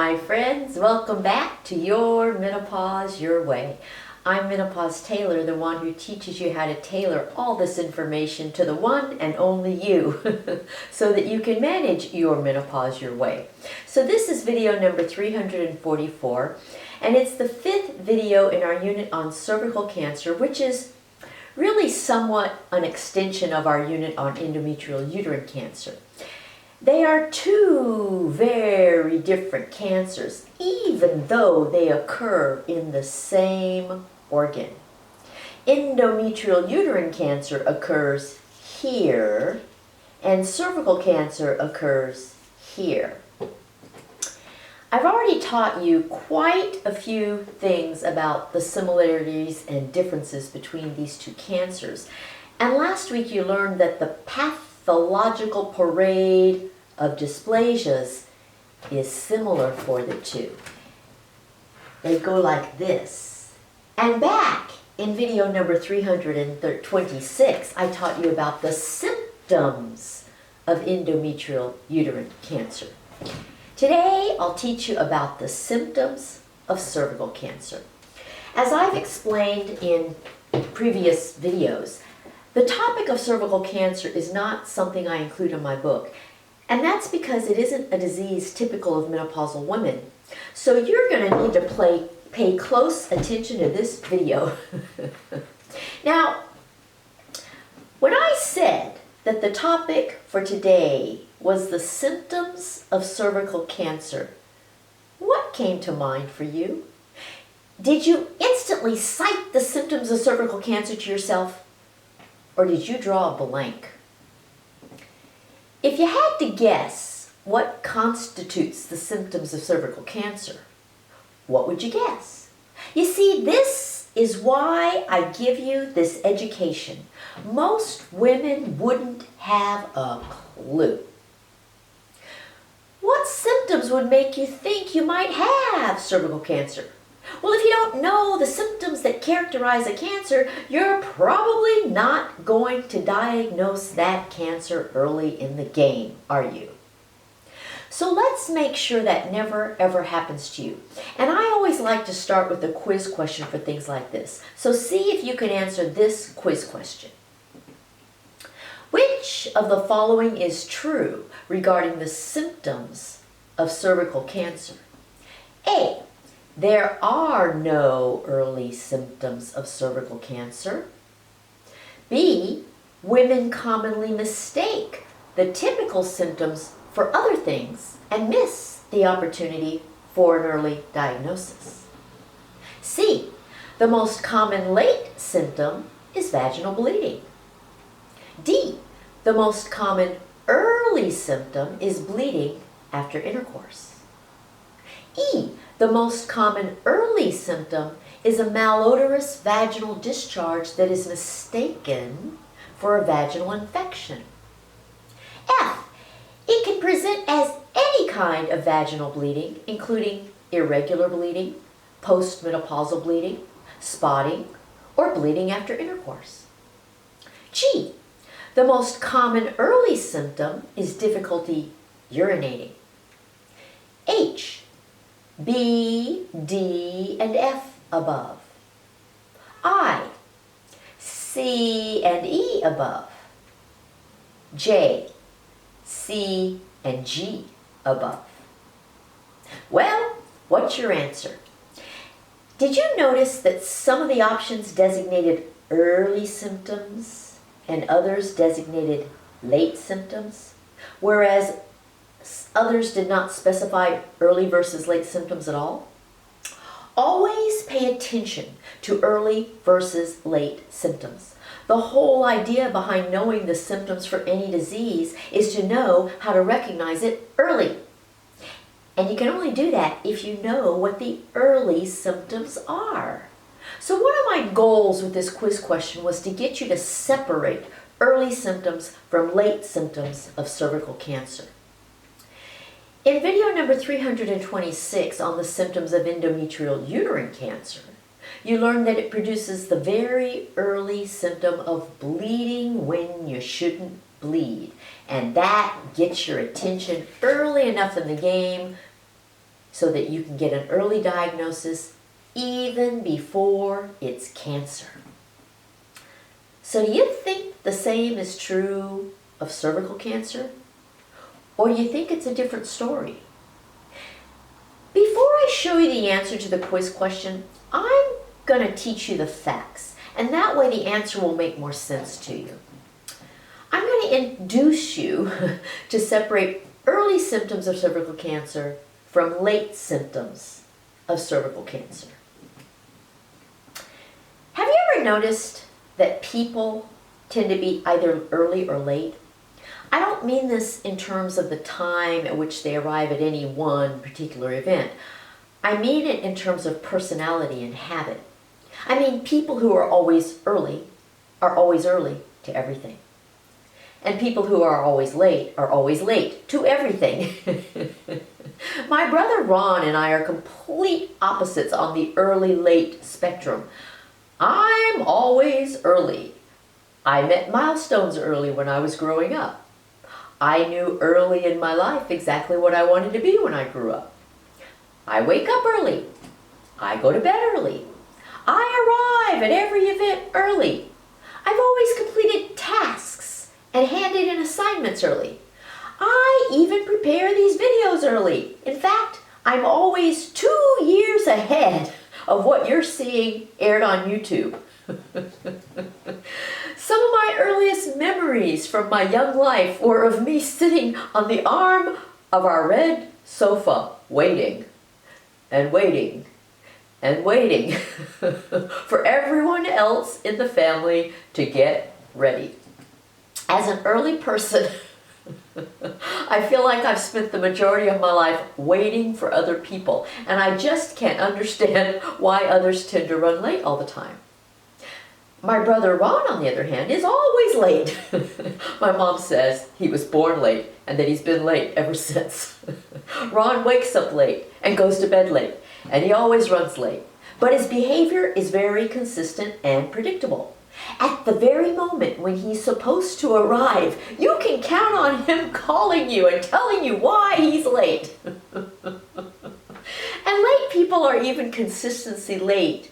Hi friends, welcome back to Your Menopause Your Way. I'm Menopause Taylor, the one who teaches you how to tailor all this information to the one and only you so that you can manage your menopause your way. So this is video number 344 and it's the fifth video in our unit on cervical cancer, which is really somewhat an extension of our unit on endometrial uterine cancer. They are two very different cancers, even though they occur in the same organ. Endometrial uterine cancer occurs here, and cervical cancer occurs here. I've already taught you quite a few things about the similarities and differences between these two cancers. And last week you learned that the pathological parade of dysplasias is similar for the two. They go like this. And back in video number 326, I taught you about the symptoms of endometrial uterine cancer. Today, I'll teach you about the symptoms of cervical cancer. As I've explained in previous videos, the topic of cervical cancer is not something I include in my book, and that's because it isn't a disease typical of menopausal women. So you're going to need to pay close attention to this video. Now, when I said that the topic for today was the symptoms of cervical cancer, what came to mind for you? Did you instantly cite the symptoms of cervical cancer to yourself? Or did you draw a blank? If you had to guess what constitutes the symptoms of cervical cancer, what would you guess? You see, this is why I give you this education. Most women wouldn't have a clue. What symptoms would make you think you might have cervical cancer? Well, if you don't know the symptoms that characterize a cancer, you're probably not going to diagnose that cancer early in the game, are you? So let's make sure that never ever happens to you. And I always like to start with a quiz question for things like this. So see if you can answer this quiz question. Which of the following is true regarding the symptoms of cervical cancer? A. There are no early symptoms of cervical cancer. B. Women commonly mistake the typical symptoms for other things and miss the opportunity for an early diagnosis. C. The most common late symptom is vaginal bleeding. D. The most common early symptom is bleeding after intercourse. E. The most common early symptom is a malodorous vaginal discharge that is mistaken for a vaginal infection. F. It can present as any kind of vaginal bleeding, including irregular bleeding, postmenopausal bleeding, spotting, or bleeding after intercourse. G. The most common early symptom is difficulty urinating. H. B, D, and F above. I, C, and E above. J, C, and G above. Well, what's your answer? Did you notice that some of the options designated early symptoms and others designated late symptoms, whereas others did not specify early versus late symptoms at all? Always pay attention to early versus late symptoms. The whole idea behind knowing the symptoms for any disease is to know how to recognize it early. And you can only do that if you know what the early symptoms are. So one of my goals with this quiz question was to get you to separate early symptoms from late symptoms of cervical cancer. In video number 326 on the symptoms of endometrial uterine cancer, you learned that it produces the very early symptom of bleeding when you shouldn't bleed. And that gets your attention early enough in the game so that you can get an early diagnosis even before it's cancer. So do you think the same is true of cervical cancer? Or do you think it's a different story? Before I show you the answer to the quiz question, I'm going to teach you the facts, and that way the answer will make more sense to you. I'm going to induce you to separate early symptoms of cervical cancer from late symptoms of cervical cancer. Have you ever noticed that people tend to be either early or late? I don't mean this in terms of the time at which they arrive at any one particular event. I mean it in terms of personality and habit. I mean, people who are always early to everything. And people who are always late to everything. My brother Ron and I are complete opposites on the early-late spectrum. I'm always early. I met milestones early when I was growing up. I knew early in my life exactly what I wanted to be when I grew up. I wake up early. I go to bed early. I arrive at every event early. I've always completed tasks and handed in assignments early. I even prepare these videos early. In fact, I'm always 2 years ahead of what you're seeing aired on YouTube. Some of my earliest memories from my young life were of me sitting on the arm of our red sofa, waiting and waiting and waiting for everyone else in the family to get ready. As an early person, I feel like I've spent the majority of my life waiting for other people, and I just can't understand why others tend to run late all the time. My brother Ron, on the other hand, is always late. My mom says he was born late and that he's been late ever since. Ron wakes up late and goes to bed late, and he always runs late. But his behavior is very consistent and predictable. At the very moment when he's supposed to arrive, you can count on him calling you and telling you why he's late. And late people are even consistently late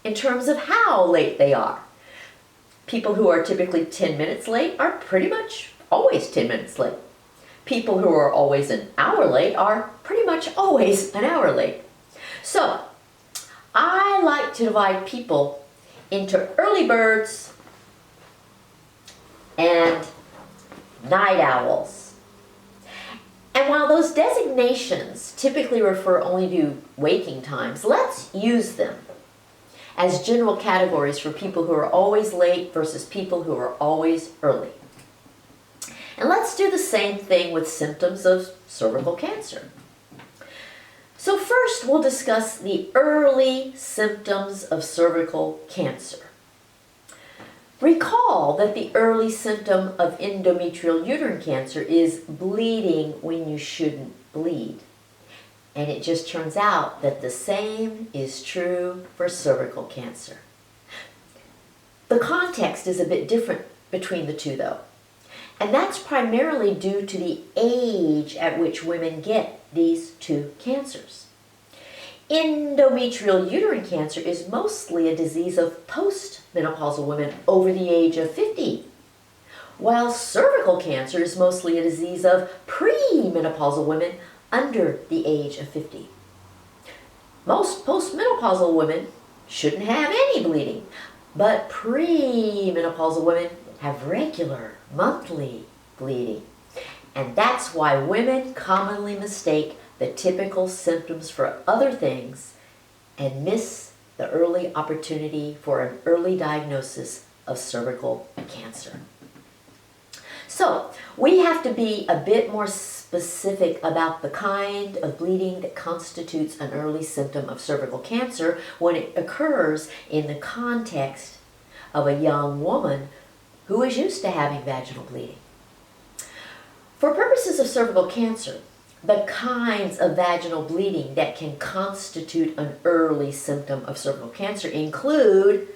in terms of how late they are. People who are typically 10 minutes late are pretty much always 10 minutes late. People who are always an hour late are pretty much always an hour late. So, I like to divide people into early birds and night owls. And while those designations typically refer only to waking times, let's use them as general categories for people who are always late versus people who are always early. And let's do the same thing with symptoms of cervical cancer. So first, we'll discuss the early symptoms of cervical cancer. Recall that the early symptom of endometrial uterine cancer is bleeding when you shouldn't bleed. And it just turns out that the same is true for cervical cancer. The context is a bit different between the two, though. And that's primarily due to the age at which women get these two cancers. Endometrial uterine cancer is mostly a disease of postmenopausal women over the age of 50, while cervical cancer is mostly a disease of premenopausal women under the age of 50. Most postmenopausal women shouldn't have any bleeding, but premenopausal women have regular monthly bleeding. And that's why women commonly mistake the typical symptoms for other things and miss the early opportunity for an early diagnosis of cervical cancer. So, we have to be a bit more specific about the kind of bleeding that constitutes an early symptom of cervical cancer when it occurs in the context of a young woman who is used to having vaginal bleeding. For purposes of cervical cancer, the kinds of vaginal bleeding that can constitute an early symptom of cervical cancer include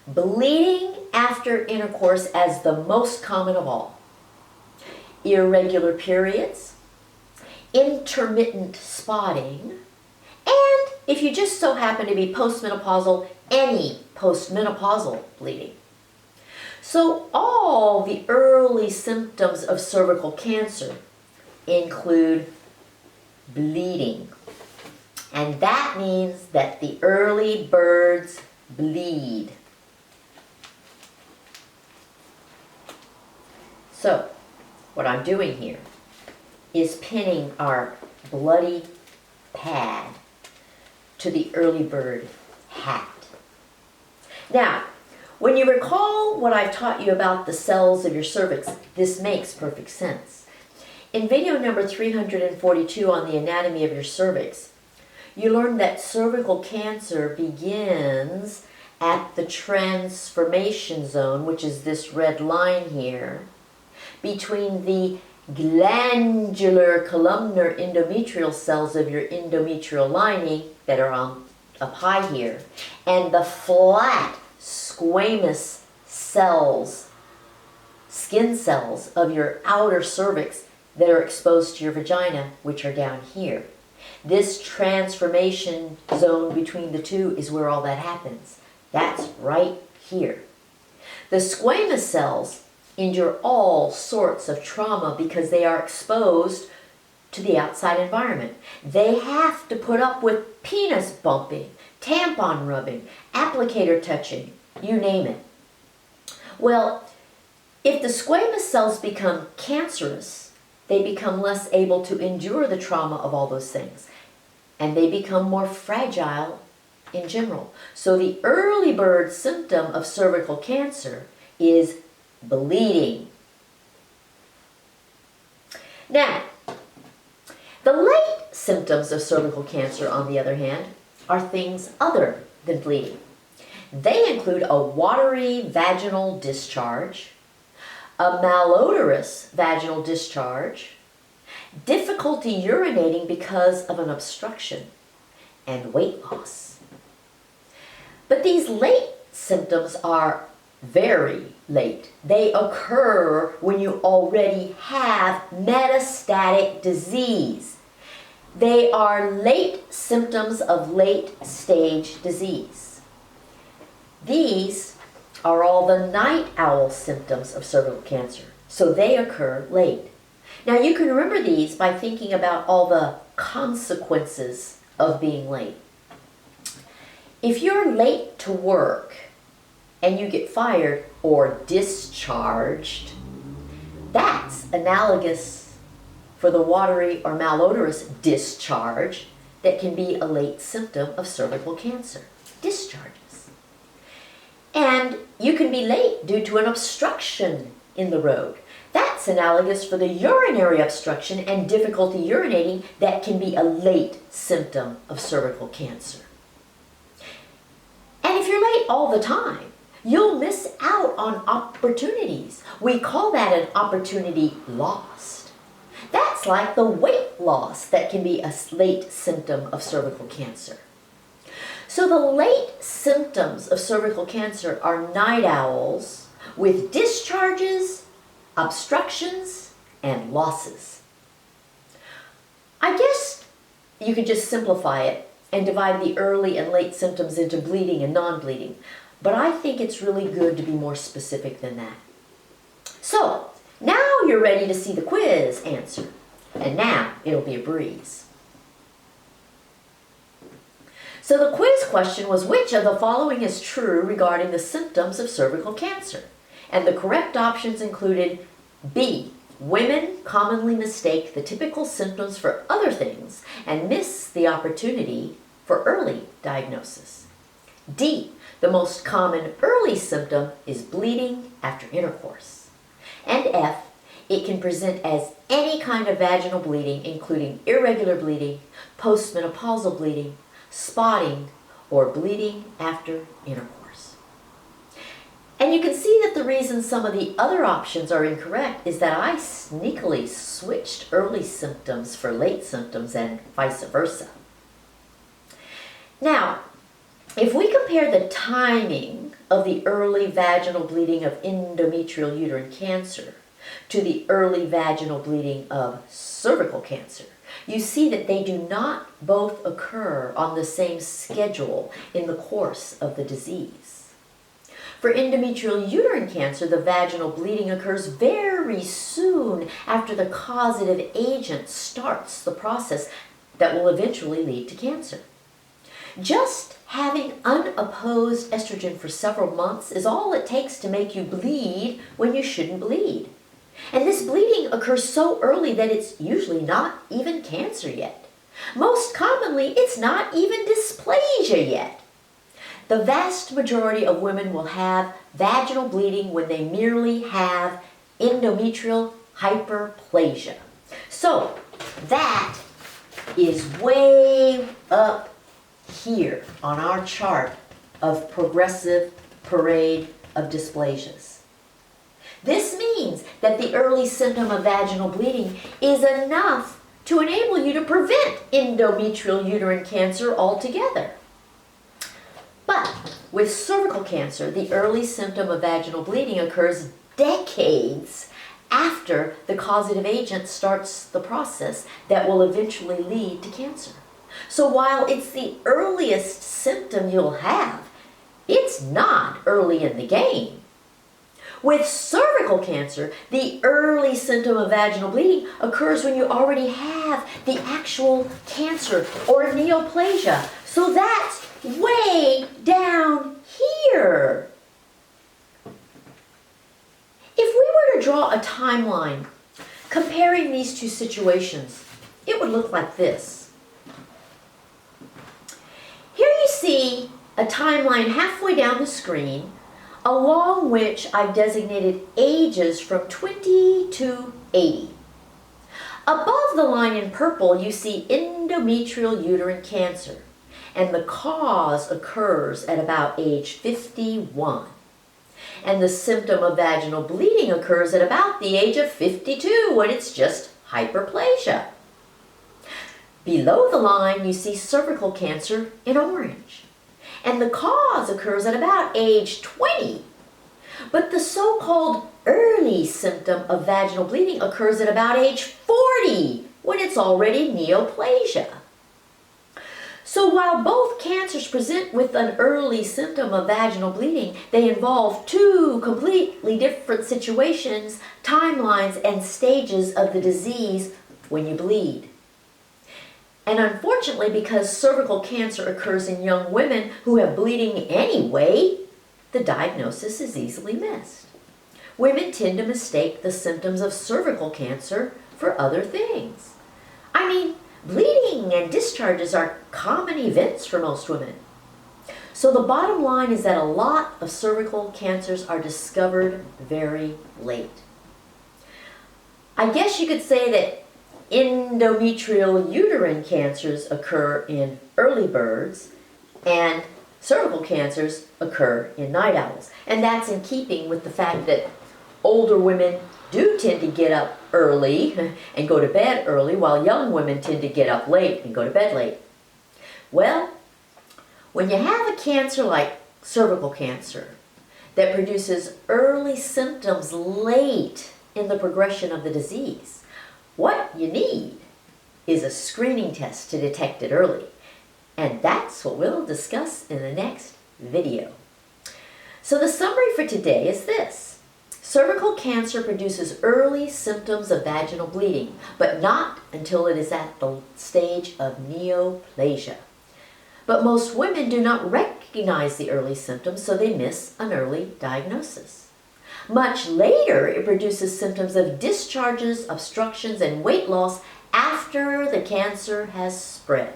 bleeding after intercourse as the most common of all, irregular periods, intermittent spotting, if you just so happen to be postmenopausal, any postmenopausal bleeding. So all the early symptoms of cervical cancer include bleeding. And that means that the early birds bleed. So what I'm doing here is pinning our bloody pad to the early bird hat. Now, when you recall what I've taught you about the cells of your cervix, this makes perfect sense. In video number 342 on the anatomy of your cervix, you learned that cervical cancer begins at the transformation zone, which is this red line here, between the glandular columnar endometrial cells of your endometrial lining that are up high here, and the flat squamous cells, skin cells of your outer cervix that are exposed to your vagina, which are down here. This transformation zone between the two is where all that happens. That's right here. The squamous cells endure all sorts of trauma because they are exposed to the outside environment. They have to put up with penis bumping, tampon rubbing, applicator touching, you name it. Well, if the squamous cells become cancerous, they become less able to endure the trauma of all those things, and they become more fragile in general. So the early bird symptom of cervical cancer is bleeding. Now, the late symptoms of cervical cancer, on the other hand, are things other than bleeding. They include a watery vaginal discharge, a malodorous vaginal discharge, difficulty urinating because of an obstruction, and weight loss. But these late symptoms are very late. They occur when you already have metastatic disease. They are late symptoms of late stage disease. These are all the night owl symptoms of cervical cancer, so they occur late. Now you can remember these by thinking about all the consequences of being late. If you're late to work and you get fired or discharged, that's analogous for the watery or malodorous discharge that can be a late symptom of cervical cancer. Discharges. And you can be late due to an obstruction in the road. That's analogous for the urinary obstruction and difficulty urinating that can be a late symptom of cervical cancer. And if you're late all the time, you'll miss out on opportunities. We call that an opportunity lost. That's like the weight loss that can be a late symptom of cervical cancer. So the late symptoms of cervical cancer are night owls with discharges, obstructions, and losses. I guess you could just simplify it and divide the early and late symptoms into bleeding and non-bleeding. But I think it's really good to be more specific than that. So, now you're ready to see the quiz answer. And now it'll be a breeze. So the quiz question was, which of the following is true regarding the symptoms of cervical cancer? And the correct options included B. Women commonly mistake the typical symptoms for other things and miss the opportunity for early diagnosis. D. The most common early symptom is bleeding after intercourse. And F. It can present as any kind of vaginal bleeding, including irregular bleeding, postmenopausal bleeding, spotting, or bleeding after intercourse. And you can see that the reason some of the other options are incorrect is that I sneakily switched early symptoms for late symptoms and vice versa. Now, if we compare the timing of the early vaginal bleeding of endometrial uterine cancer to the early vaginal bleeding of cervical cancer, you see that they do not both occur on the same schedule in the course of the disease. For endometrial uterine cancer, the vaginal bleeding occurs very soon after the causative agent starts the process that will eventually lead to cancer. Just having unopposed estrogen for several months is all it takes to make you bleed when you shouldn't bleed. And this bleeding occurs so early that it's usually not even cancer yet. Most commonly, it's not even dysplasia yet. The vast majority of women will have vaginal bleeding when they merely have endometrial hyperplasia. So that is way up here on our chart of progressive parade of dysplasias. This means that the early symptom of vaginal bleeding is enough to enable you to prevent endometrial uterine cancer altogether. But with cervical cancer, the early symptom of vaginal bleeding occurs decades after the causative agent starts the process that will eventually lead to cancer. So while it's the earliest symptom you'll have, it's not early in the game. With cervical cancer, the early symptom of vaginal bleeding occurs when you already have the actual cancer or neoplasia. So that's way down here. If we were to draw a timeline comparing these two situations, it would look like this. Here you see a timeline halfway down the screen, along which I've designated ages from 20 to 80. Above the line in purple, you see endometrial uterine cancer, and the cause occurs at about age 51. And the symptom of vaginal bleeding occurs at about the age of 52, when it's just hyperplasia. Below the line, you see cervical cancer in orange. And the cause occurs at about age 20. But the so-called early symptom of vaginal bleeding occurs at about age 40, when it's already neoplasia. So while both cancers present with an early symptom of vaginal bleeding, they involve two completely different situations, timelines, and stages of the disease when you bleed. And unfortunately, because cervical cancer occurs in young women who have bleeding anyway, the diagnosis is easily missed. Women tend to mistake the symptoms of cervical cancer for other things. I mean, bleeding and discharges are common events for most women. So the bottom line is that a lot of cervical cancers are discovered very late. I guess you could say that endometrial uterine cancers occur in early birds and cervical cancers occur in night owls. And that's in keeping with the fact that older women do tend to get up early and go to bed early, while young women tend to get up late and go to bed late. Well, when you have a cancer like cervical cancer that produces early symptoms late in the progression of the disease, what you need is a screening test to detect it early. And that's what we'll discuss in the next video. So the summary for today is this. Cervical cancer produces early symptoms of vaginal bleeding, but not until it is at the stage of neoplasia. But most women do not recognize the early symptoms, so they miss an early diagnosis. Much later, it produces symptoms of discharges, obstructions, and weight loss after the cancer has spread.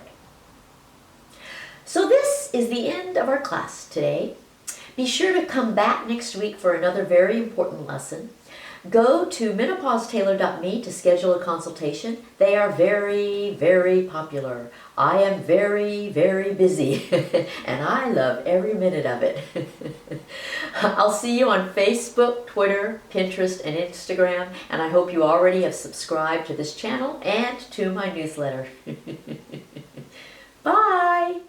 So this is the end of our class today. Be sure to come back next week for another very important lesson. Go to menopausetailor.me to schedule a consultation. They are very, very popular. I am very, very busy, and I love every minute of it. I'll see you on Facebook, Twitter, Pinterest, and Instagram, and I hope you already have subscribed to this channel and to my newsletter. Bye!